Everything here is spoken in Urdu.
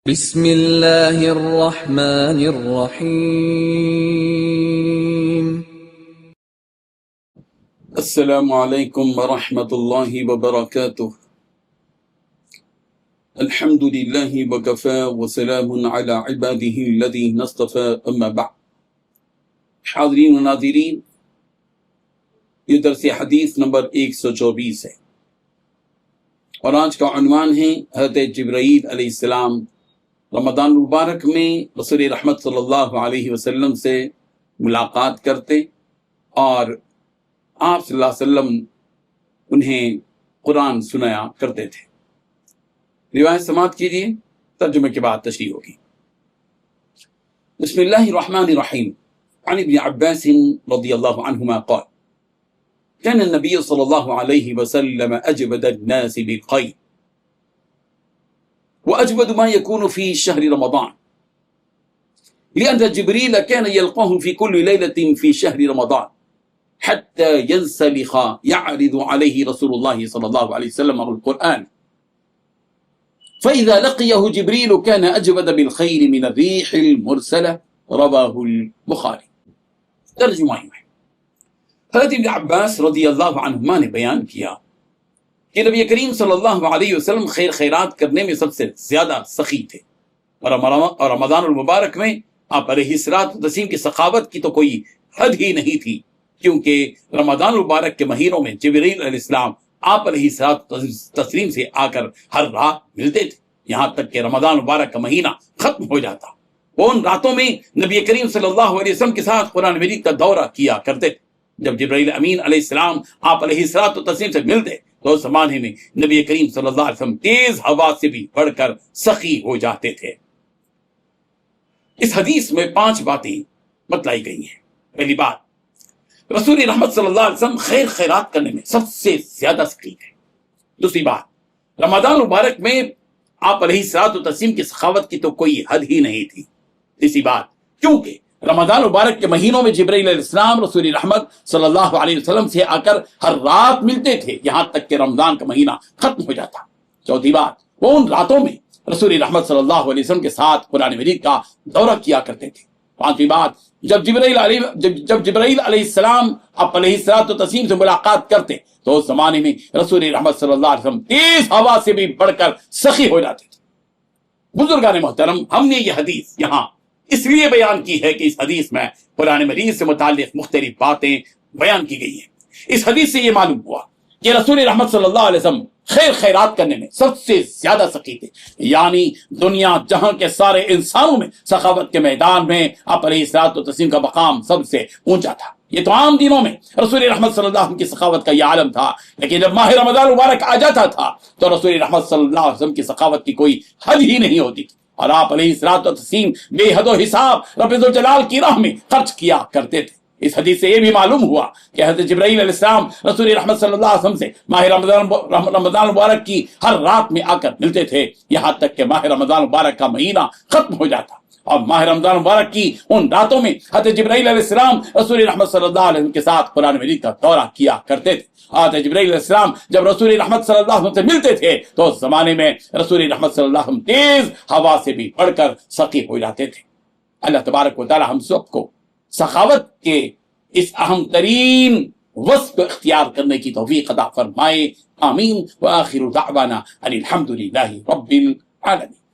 بسم اللہ الرحمن الرحیم۔ السلام علیکم ورحمۃ اللہ وبرکاتہ۔ الحمد للہ وکفی وسلام علی عباده الذین اصطفی، اما بعد۔ حاضرین و ناظرین، یہ درس حدیث نمبر 124 ہے اور آج کا عنوان ہے حضرت جبرائیل علیہ السلام رمضان المبارک میں رسول رحمت صلی اللہ علیہ وسلم سے ملاقات کرتے اور آپ صلی اللہ علیہ وسلم انہیں قرآن سنایا کرتے تھے۔ روایت سماعت کیجیے، ترجمے کے بعد تشریح ہوگی۔ بسم اللہ الرحمن الرحیم۔ عن ابن عباس رضی اللہ عنہما قال كان النبي صلى الله عليه وسلم أجود الناس بالخير وأجود ما يكون في شهر رمضان، لأن جبريل كان يلقاه في كل ليلة في شهر رمضان حتى ينسلخ يعرض عليه رسول الله صلى الله عليه وسلم القرآن، فإذا لقيه جبريل كان أجود بالخير من الريح المرسلة، رواه البخاري۔ ترجمہ ہے، حضرت ابن عباس رضی اللہ عنہما نے بیان کیا کہ نبی کریم صلی اللہ علیہ وسلم خیر خیرات کرنے میں سب سے زیادہ سخی تھے، اور رمضان المبارک میں آپ علیہ الصلوۃ والتسلیم کی سخاوت کی تو کوئی حد ہی نہیں تھی، کیونکہ رمضان المبارک کے مہینوں میں جبرائیل علیہ السلام آپ علیہ الصلوۃ والتسلیم سے آ کر ہر رات ملتے تھے، یہاں تک کہ رمضان المبارک کا مہینہ ختم ہو جاتا۔ وہ ان راتوں میں نبی کریم صلی اللہ علیہ وسلم کے ساتھ قرآن مجید کا دورہ کیا کرتے تھے۔ جب جبرائیل امین علیہ السلام آپ علیہ الصلوۃ والتسلیم سے ملتے تو اس زمانے میں نبی کریم صلی اللہ علیہ وسلم تیز ہوا سے بھی بڑھ کر سخی ہو جاتے تھے۔ اس حدیث میں 5 باتیں بتلائی گئی ہیں۔ پہلی بات، رسول رحمت صلی اللہ علیہ وسلم خیر خیرات کرنے میں سب سے زیادہ سخی تھے۔ دوسری بات، رمضان مبارک میں آپ علیہ الصلوۃ والتسلیم کی سخاوت کی تو کوئی حد ہی نہیں تھی۔ تیسری بات، کیونکہ رمضان مبارک کے مہینوں میں جبرائیل علیہ السلام رسول رحمت صلی اللہ علیہ وسلم سے آ کر ہر رات ملتے تھے، یہاں تک کہ رمضان کا مہینہ ختم ہو جاتا۔ چوتھی بات، وہ ان راتوں میں رسول رحمت صلی اللہ علیہ وسلم کے ساتھ قرآن مجید کا دورہ کیا کرتے تھے۔ پانچویں بات، جب جبرائیل علیہ السلام آپ علیہ الصلوۃ والتسلیم سے ملاقات کرتے تو اس زمانے میں رسول رحمت صلی اللہ علیہ وسلم تیز ہوا سے بھی بڑھ کر سخی ہو جاتے تھے۔ بزرگان محترم، ہم نے یہ حدیث یہاں اس لیے بیان کی ہے کہ اس حدیث میں قرآن مجید سے متعلق مختلف باتیں بیان کی گئی ہیں۔ اس حدیث سے یہ معلوم ہوا کہ رسول رحمت صلی اللہ علیہ وسلم خیر خیرات کرنے میں سب سے زیادہ سخی تھے، یعنی دنیا جہاں کے سارے انسانوں میں سخاوت کے میدان میں آپ علیہ الصلوۃ والتسلیم کا مقام سب سے اونچا تھا۔ یہ تو عام دنوں میں رسول رحمت صلی اللہ علیہ وسلم کی سخاوت کا یہ عالم تھا، لیکن جب ماہ رمضان مبارک آ جاتا تھا تو رسول رحمت صلی اللہ علیہ وسلم کی سخاوت کی کوئی حد ہی نہیں ہوتی تھی، اور آپ علیہ الصلوۃ والتسلیم بے حد و حساب رب ذوالجلال کی راہ میں خرچ کیا کرتے تھے۔ اس حدیث سے یہ بھی معلوم ہوا کہ حضرت جبرائیل علیہ السلام رسول رحمت صلی اللہ علیہ وسلم سے ماہ رمضان مبارک کی ہر رات میں آ کر ملتے تھے، یہاں تک کہ ماہ رمضان مبارک کا مہینہ ختم ہو جاتا، اور ماہ رمضان مبارک کی ان راتوں میں حضرت جبرائیل علیہ السلام رسول رحمت صلی اللہ علیہ وسلم کے ساتھ قرآن مجید کا دورہ کیا کرتے تھے۔ حضرت جبرائیل علیہ السلام جب رسول رحمت صلی اللہ علیہ وسلم سے ملتے تھے تو اس زمانے میں رسول رحمت صلی اللہ علیہ وسلم تیز ہوا سے بھی بڑھ کر سخی ہو جاتے تھے۔ اللہ تبارک و تعالی ہم سب کو سخاوت کے اس اہم ترین وصف کو اختیار کرنے کی توفیق عطا فرمائے، آمین۔ وآخر دعوانا ان الحمد للہ رب العالمین۔